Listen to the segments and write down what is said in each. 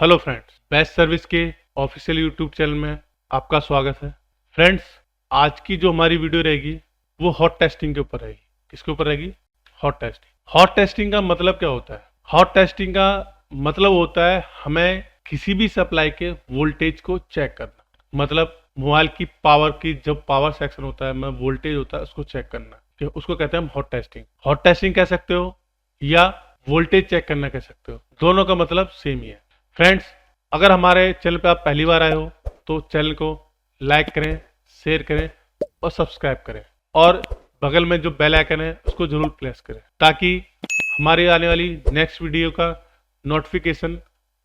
Hello friends, best service के official YouTube channel में आपका स्वागत है। फ्रेंड्स, आज की जो हमारी वीडियो रहेगी वो हॉट टेस्टिंग के ऊपर रहेगी। किसके ऊपर रहेगी? Hot testing. हॉट टेस्टिंग का मतलब क्या होता है? हॉट टेस्टिंग का मतलब होता है हमें किसी भी सप्लाई के वोल्टेज को चेक करना। मतलब मोबाइल की पावर की जब पावर सेक्शन होता है, वोल्टेज होता है, उसको चेक करना, कि उसको कहते हैं हम हॉट टेस्टिंग। हॉट टेस्टिंग कह सकते हो या वोल्टेज चेक करना कह सकते हो, दोनों का मतलब सेम ही है। फ्रेंड्स, अगर हमारे चैनल पे आप पहली बार आए हो तो चैनल को लाइक करें, शेयर करें और सब्सक्राइब करें, और बगल में जो बेल आइकन है उसको जरूर प्रेस करें ताकि हमारी आने वाली नेक्स्ट वीडियो का नोटिफिकेशन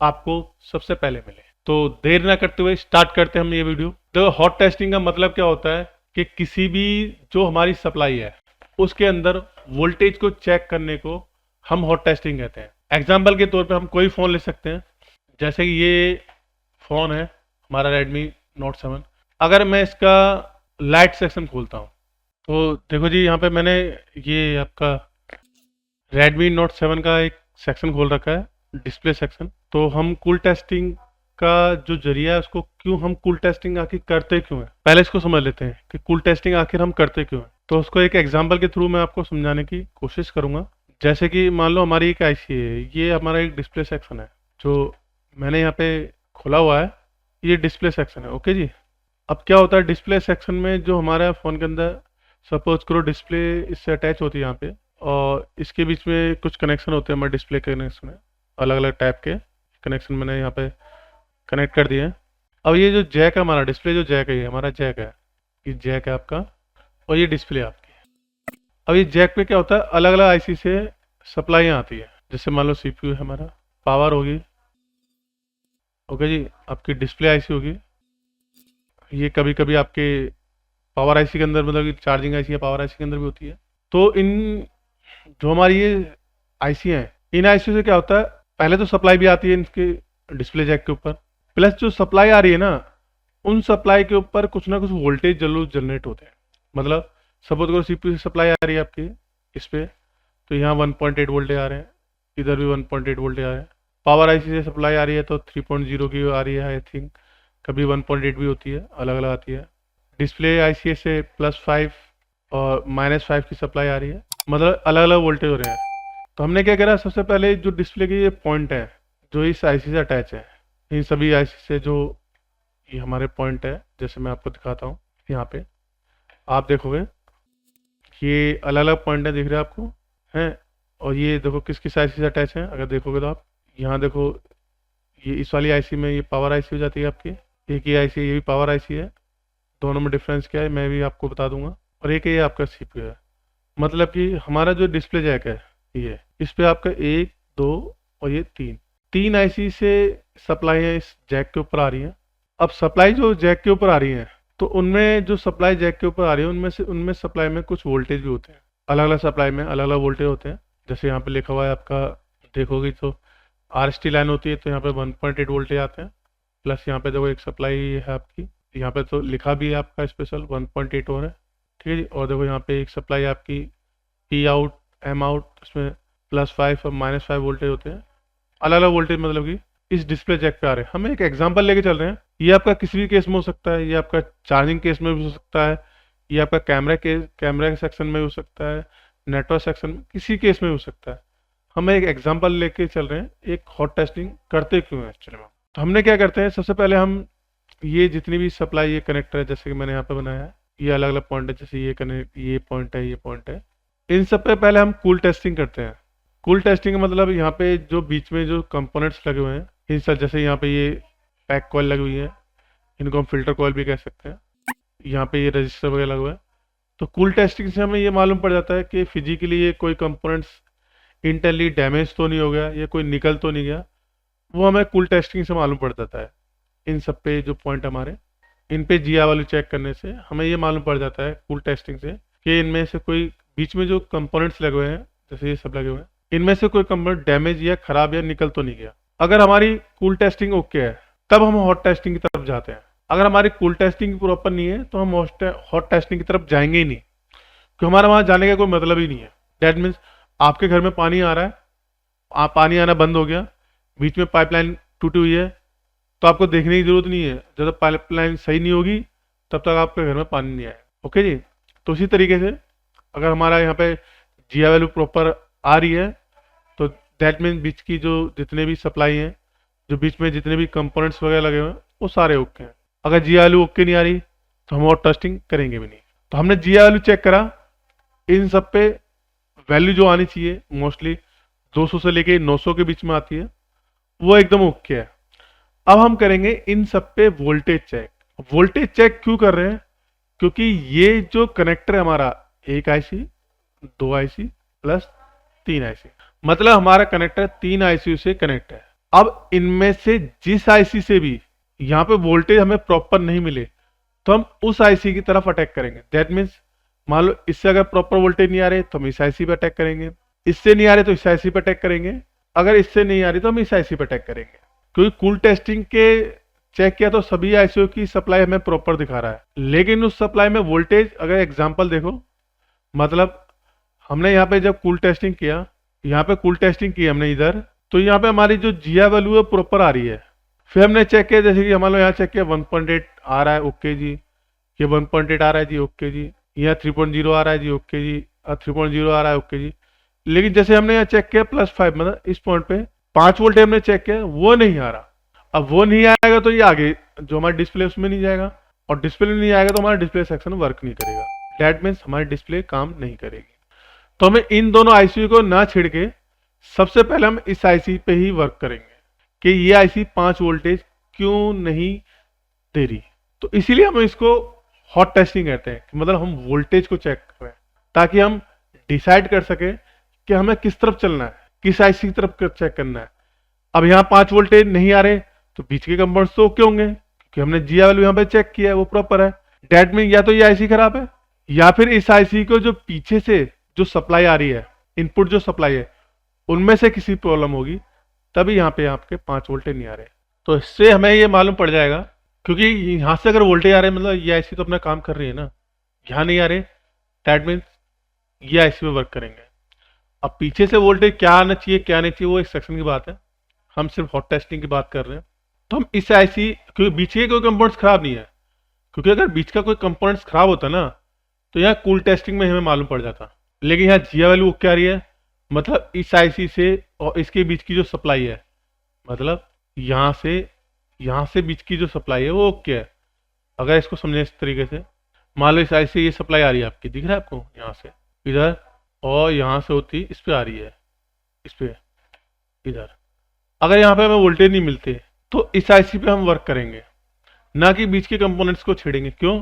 आपको सबसे पहले मिले। तो देर ना करते हुए स्टार्ट करते हैं हम ये वीडियो। तो हॉट टेस्टिंग का मतलब क्या होता है कि किसी भी जो हमारी सप्लाई है उसके अंदर वोल्टेज को चेक करने को हम हॉट टेस्टिंग कहते हैं। एग्जाम्पल के तौर पे हम कोई फ़ोन ले सकते हैं, जैसे कि ये फ़ोन है हमारा Redmi Note 7। अगर मैं इसका लाइट सेक्शन खोलता हूँ तो देखो जी, यहाँ पे मैंने ये आपका Redmi Note 7 का एक सेक्शन खोल रखा है, डिस्प्ले सेक्शन। तो हम कूल टेस्टिंग का जो जरिया है उसको क्यों हम कूल टेस्टिंग आखिर करते क्यों है, पहले इसको समझ लेते हैं कि कूल टेस्टिंग आखिर हम करते क्यों है। तो उसको एक एग्जांपल के थ्रू मैं आपको समझाने की कोशिश करूंगा। जैसे कि मान लो हमारी एक आईसी है, ये हमारा एक डिस्प्ले सेक्शन है जो मैंने यहाँ पे खोला हुआ है, ये डिस्प्ले सेक्शन है। ओके जी। अब क्या होता है डिस्प्ले सेक्शन में, जो हमारा फ़ोन के अंदर सपोज करो डिस्प्ले इससे अटैच होती है यहाँ पे, और इसके बीच में कुछ कनेक्शन होते हैं, हमारे डिस्प्ले के कनेक्शन है, अलग अलग टाइप के कनेक्शन मैंने यहाँ पे कनेक्ट कर दिए हैं। अब ये जो जैक है हमारा, डिस्प्ले जो जैक है, ये हमारा जैक है, ये जैक है आपका, और ये डिस्प्ले आपकी। अब ये जैक पे क्या होता है, अलग अलग आईसी से सप्लाइयाँ आती है। जैसे मान लो सीपीयू है हमारा, पावर होगी, ओके जी, आपकी डिस्प्ले आईसी होगी, ये कभी कभी आपके पावर आईसी के अंदर, मतलब कि चार्जिंग आईसी या पावर आईसी के अंदर भी होती है। तो इन जो हमारी ये आईसी हैं, इन आईसी से क्या होता है, पहले तो सप्लाई भी आती है इनके डिस्प्ले जैक के ऊपर, प्लस जो सप्लाई आ रही है ना, उन सप्लाई के ऊपर कुछ ना कुछ वोल्टेज जरूर जनरेट होते हैं। मतलब सपोज करो सीपीयू से सप्लाई आ रही है आपकी इस पे, तो यहाँ 1.8 वोल्टेज आ रहे हैं, इधर भी 1.8 वोल्टेज आ रहे हैं। पावर आईसी से सप्लाई आ रही है तो 3.0 की आ रही है आई थिंक, कभी 1.8 भी होती है, अलग अलग आती है। डिस्प्ले आईसी से +5 और -5 की सप्लाई आ रही है, मतलब अलग अलग वोल्टेज हो रहे हैं। तो हमने क्या करा, सबसे पहले जो डिस्प्ले के ये पॉइंट है जो इस आईसी से अटैच है, इन सभी आईसी से जो ये हमारे पॉइंट है, जैसे मैं आपको दिखाता हूँ, यहाँ पे आप देखोगे ये अलग अलग पॉइंट है, दिख रहे हैं आपको हैं। और ये देखो किस किस आईसी से अटैच है, अगर देखोगे तो आप यहाँ देखो, ये इस वाली आईसी में ये पावर आईसी हो जाती है आपकी, एक ही आईसी, ये भी पावर आईसी है। दोनों में डिफरेंस क्या है मैं भी आपको बता दूंगा। और एक ये आपका सीपीयू है। मतलब कि हमारा जो डिस्प्ले जैक है, ये इस पे आपका 1 2 और ये 3 आईसी से सप्लाई है इस जैक के ऊपर आ रही है। अब सप्लाई जो जैक के ऊपर आ रही है, तो उनमें जो सप्लाई जैक के ऊपर आ रही है उनमें सप्लाई में कुछ वोल्टेज भी होते हैं, अलग अलग सप्लाई में अलग अलग वोल्टेज होते हैं। जैसे यहाँ पे लिखा हुआ है आपका, देखोगे तो RST लाइन होती है, तो यहाँ पे 1.8 वोल्टेज आते हैं। प्लस यहाँ पे देखो एक सप्लाई है आपकी, यहाँ पे तो लिखा भी है आपका स्पेशल 1.8 और है, ठीक है जी। और देखो यहाँ पे एक सप्लाई आपकी P आउट M आउट, उसमें +5 और -5 वोल्टेज होते हैं, अलग अलग वोल्टेज, मतलब कि इस डिस्प्ले जैक पे आ रहे हैं। हम एक एग्जांपल लेके चल रहे हैं, ये आपका किसी भी केस में हो सकता है, ये आपका चार्जिंग केस में भी हो सकता है, ये आपका कैमरा के सेक्शन में हो सकता है, नेटवर्क सेक्शन में, किसी केस में हो सकता है। हम एक एग्जांपल लेके चल रहे हैं, एक हॉट टेस्टिंग करते क्यों है एक्चुअली में। तो हमने क्या करते हैं, सबसे पहले हम ये जितनी भी सप्लाई, ये कनेक्टर है जैसे कि मैंने यहाँ पे बनाया है, ये अलग अलग पॉइंट है, जैसे ये कनेक्ट, ये पॉइंट है, ये पॉइंट है, इन सब पे पहले हम कूल टेस्टिंग करते हैं। कूल टेस्टिंग का मतलब यहाँ पे जो बीच में जो कंपोनेंट्स लगे हुए हैं, इन सब, जैसे यहाँ पे ये पैक कॉइल लगी हुई है, इनको हम फिल्टर कॉइल भी कह सकते हैं, यहाँ पे ये रजिस्टर वगैरह लगा हुआ है। तो कूल टेस्टिंग से हमें ये मालूम पड़ जाता है कि फिजिकली ये कोई कंपोनेंट्स इंटरनली डैमेज तो नहीं हो गया, या कोई निकल तो नहीं गया, वो हमें कूल टेस्टिंग से मालूम पड़ जाता है। इन सब पे जो पॉइंट हमारे, इन पे GI वैल्यू चेक करने से हमें ये मालूम पड़ जाता है कूल टेस्टिंग से कि इनमें से कोई बीच में जो कंपोनेंट्स लगे हुए हैं, जैसे ये सब लगे हुए हैं, इनमें से कोई कंपोनेंट डैमेज या खराब या निकल तो नहीं गया। अगर हमारी कूल टेस्टिंग ओके है तब हम हॉट टेस्टिंग की तरफ जाते हैं। अगर हमारी कूल टेस्टिंग प्रॉपर नहीं है तो हम हॉट टेस्टिंग की तरफ जाएंगे ही नहीं, क्योंकि हमारा वहाँ जाने का कोई मतलब ही नहीं है। दैट मीन्स आपके घर में पानी आ रहा है, पानी आना बंद हो गया, बीच में पाइपलाइन टूटी हुई है तो आपको देखने की जरूरत नहीं है, जब तक पाइपलाइन सही नहीं होगी तब तक आपके घर में पानी नहीं आएगा। ओके जी। तो उसी तरीके से अगर हमारा यहाँ पे जीआ वैल्यू प्रॉपर आ रही है तो दैट मीन बीच की जो जितने भी सप्लाई हैं, जो बीच में जितने भी कंपोनेंट्स वगैरह लगे हुए हैं वो सारे ओके हैं। अगर जीआ वैल्यू ओके नहीं आ रही तो हम और टेस्टिंग करेंगे भी नहीं। तो हमने जीआ वैल्यू चेक करा, इन सब पे वैल्यू जो आनी चाहिए मोस्टली 200 से लेके 900 के बीच में आती है, वो एकदम ओके है। अब हम करेंगे इन सब पे वोल्टेज चेक। वोल्टेज चेक क्यों कर रहे हैं? क्योंकि ये जो कनेक्टर है हमारा, एक आईसी, 2 आईसी प्लस 3 आईसी, मतलब हमारा कनेक्टर 3 आईसी से कनेक्ट है। अब इनमें से जिस आईसी से भी यहाँ पे वोल्टेज हमें प्रॉपर नहीं मिले तो हम उस आईसी की तरफ अटैक करेंगे। दैट मीन्स मान लो इससे अगर प्रॉपर वोल्टेज नहीं आ रहे तो हम इस आईसी पे अटैक करेंगे, इससे नहीं आ रहे तो इस आईसी पे अटैक करेंगे, अगर इससे नहीं आ रही तो हम इस आईसी पे अटैक करेंगे। क्योंकि कूल टेस्टिंग के चेक किया तो सभी आईसीओ की सप्लाई हमें प्रॉपर दिखा रहा है, लेकिन उस सप्लाई में वोल्टेज, अगर एग्जांपल देखो, मतलब हमने यहाँ पे जब कूल टेस्टिंग किया, यहाँ पे कूल टेस्टिंग की हमने इधर, तो यहाँ पे हमारी जो जीआ वैल्यू है प्रॉपर आ रही है। फिर हमने चेक किया, जैसे कि हमारे यहाँ चेक किया 1.8 आ रहा है, ओके जी, ये 1.8 आ रहा है जी, ओके जी, यहाँ 3.0 आ रहा है जी, ओके जी, 3.0 आ रहा है, ओके जी। लेकिन जैसे हमने यहाँ चेक किया +5, मतलब इस पॉइंट पे 5 वोल्ट हमने चेक किया, वो नहीं आ रहा। अब वो नहीं आएगा तो ये आगे जो हमारा डिस्प्ले उसमें नहीं जाएगा, और डिस्प्ले नहीं आएगा तो हमारा डिस्प्ले सेक्शन वर्क नहीं करेगा। दैट मीन्स हमारी डिस्प्ले काम नहीं करेगी। तो हमें इन दोनों आईसी को ना छिड़ के सबसे पहले हम इस आईसी पे ही वर्क करेंगे कि ये आईसी 5 वोल्टेज क्यों नहीं दे रही। तो इसीलिए हम इसको हॉट टेस्टिंग कहते हैं, कि मतलब हम वोल्टेज को चेक कर रहे हैं ताकि हम डिसाइड कर सके कि हमें किस तरफ चलना है, किस आईसी की तरफ चेक करना है। अब यहाँ 5 वोल्टेज नहीं आ रहे तो बीच के कंपाउंड्स तो ओके होंगे, क्योंकि हमने जीआ वैल्यू यहाँ पे चेक किया है, वो प्रॉपर है। डेट में या तो ये आईसी खराब है, या फिर इस आईसी को जो पीछे से जो सप्लाई आ रही है, इनपुट जो सप्लाई है, उनमें से किसी प्रॉब्लम होगी, तभी यहाँ पे आपके 5 वोल्टेज नहीं आ रहे। तो इससे हमें ये मालूम पड़ जाएगा, क्योंकि यहाँ से अगर वोल्टेज आ रहे हैं मतलब ये आईसी तो अपना काम कर रही है ना, यहाँ नहीं आ रहे, दैट मीन्स ये आईसी में वर्क करेंगे। अब पीछे से वोल्टेज क्या आना चाहिए क्या नहीं चाहिए वो एक सेक्शन की बात है, हम सिर्फ हॉट टेस्टिंग की बात कर रहे हैं। तो हम इस आईसी, क्योंकि बीच के कोई कंपोनेंट्स खराब नहीं है, क्योंकि अगर बीच का कोई कंपोनेंट्स खराब होता ना तो यहाँ कूल टेस्टिंग में हमें मालूम पड़ जाता, लेकिन यहाँ जीआ वैल्यू क्या आ रही है, मतलब इस आईसी से और इसके बीच की जो सप्लाई है, मतलब यहाँ से बीच की जो सप्लाई है वो ओके है। अगर इसको समझें इस तरीके से, मान लो इस आईसी से ये सप्लाई आ रही है आपकी, दिख रहा है आपको, यहाँ से इधर, और यहाँ से होती इस पे आ रही है, इस पे इधर। अगर यहाँ पे हमें वोल्टेज नहीं मिलते तो इस आईसी पे हम वर्क करेंगे, ना कि बीच के कंपोनेंट्स को छेड़ेंगे। क्यों?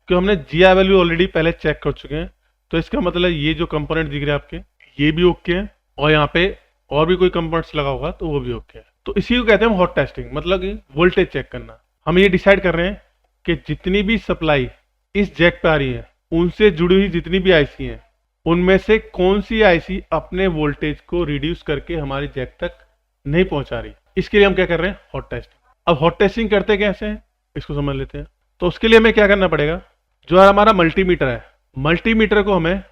क्योंकि हमने जीआ वैल्यू ऑलरेडी पहले चेक कर चुके हैं। तो इसका मतलब ये जो कंपोनेंट दिख रहे हैं आपके, ये भी ओके है, और यहाँ पे और भी कोई कंपोनेंट्स लगा होगा तो वो भी ओके है। तो इसी को कहते हैं हॉट टेस्टिंग, मतलब कि वोल्टेज चेक करना। हम ये डिसाइड कर रहे हैं कि जितनी भी सप्लाई इस जैक पे आ रही है, उनसे जुड़ी हुई जितनी भी आईसी हैं, उनमें से कौन सी आईसी अपने वोल्टेज को रिड्यूस करके हमारी जैक तक नहीं पहुंचा रही। इसके लिए हम क्या कर रहे हैं, हॉट टेस्टिंग। अब हॉट टेस्टिंग करते कैसे हैं इसको समझ लेते हैं। तो उसके लिए हमें क्या करना पड़ेगा, जो हमारा मल्टीमीटर है, मल्टीमीटर को हमें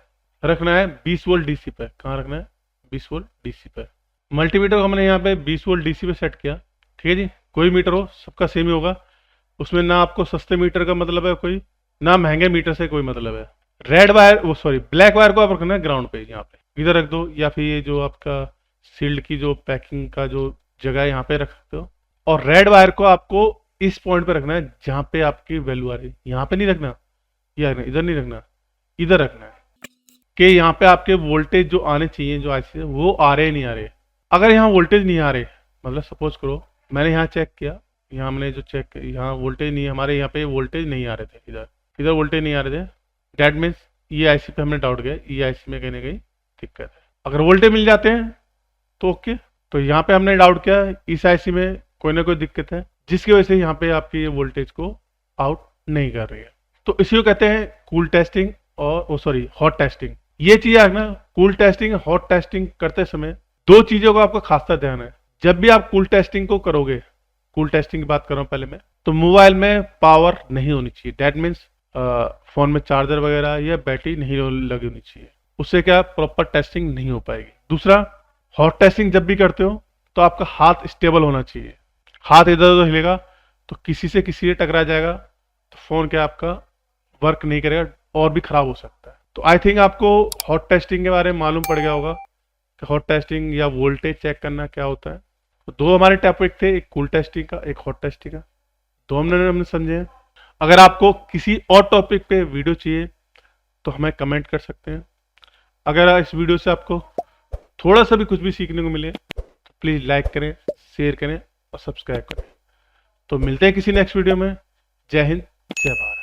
रखना है 20 वोल्ट डीसी पे। कहाँ रखना है? 20 वोल्ट डीसी पे। मल्टीमीटर को हमने यहाँ पे 20 वोल्ट डीसी पे सेट किया। ठीक है जी, कोई मीटर हो सबका सेम ही होगा, उसमें ना आपको सस्ते मीटर का मतलब है कोई, ना महंगे मीटर से कोई मतलब है। रेड वायर, वो सॉरी ब्लैक वायर को आप रखना है ग्राउंड पे, यहाँ पे इधर रख दो, या फिर ये जो आपका सील्ड की जो पैकिंग का जो जगह है यहाँ पे रख सकते हो। और रेड वायर को आपको इस पॉइंट पे रखना है जहाँ पे आपकी वैल्यू आ रही है। यहाँ पे नहीं रखना, ये रखना, इधर नहीं रखना, इधर रखना है कि यहाँ पे आपके वोल्टेज जो आने चाहिए जो आईसी है वो आ रहे नहीं आ रहे। अगर यहाँ वोल्टेज नहीं आ रहे, मतलब सपोज करो मैंने यहाँ चेक किया, यहाँ हमने जो चेक किया यहाँ वोल्टेज नहीं, हमारे यहाँ पे वोल्टेज नहीं आ रहे थे, इधर वोल्टेज नहीं आ रहे थे। डैट मीन्स ये आईसी पे हमने डाउट गया, ये आईसी में कहीं ना कहीं दिक्कत है। अगर वोल्टेज मिल जाते हैं तो ओके। तो यहाँ पे हमने डाउट किया इस आईसी में कोई ना कोई दिक्कत है, जिसकी वजह से यहाँ पे आपकी ये वोल्टेज को आउट नहीं कर रही है। तो इसी को कहते हैं कूल टेस्टिंग और सॉरी हॉट टेस्टिंग। ये चीज है ना, कूल टेस्टिंग हॉट टेस्टिंग करते समय दो चीजों का आपका खासा ध्यान है। जब भी आप कूल टेस्टिंग को करोगे, कूल टेस्टिंग की बात कर रहा हूँ पहले मैं, तो मोबाइल में पावर नहीं होनी चाहिए। दैट मीन्स फोन में चार्जर वगैरह या बैटरी नहीं लगी होनी चाहिए, उससे क्या प्रॉपर टेस्टिंग नहीं हो पाएगी। दूसरा, हॉट टेस्टिंग जब भी करते हो तो आपका हाथ स्टेबल होना चाहिए, हाथ इधर उधर हिलेगा तो किसी से टकरा जाएगा, तो फ़ोन क्या आपका वर्क नहीं करेगा और भी ख़राब हो सकता है। तो आई थिंक आपको हॉट टेस्टिंग के बारे में मालूम पड़ गया होगा कि हॉट टेस्टिंग या वोल्टेज चेक करना क्या होता है। तो दो हमारे टॉपिक थे, एक कूल टेस्टिंग का, एक हॉट टेस्टिंग का। दो हमने समझे हैं। अगर आपको किसी और टॉपिक पे वीडियो चाहिए तो हमें कमेंट कर सकते हैं। अगर इस वीडियो से आपको थोड़ा सा भी कुछ भी सीखने को मिले तो प्लीज़ लाइक करें, शेयर करें और सब्सक्राइब करें। तो मिलते हैं किसी नेक्स्ट वीडियो में। जय हिंद, जय भारत।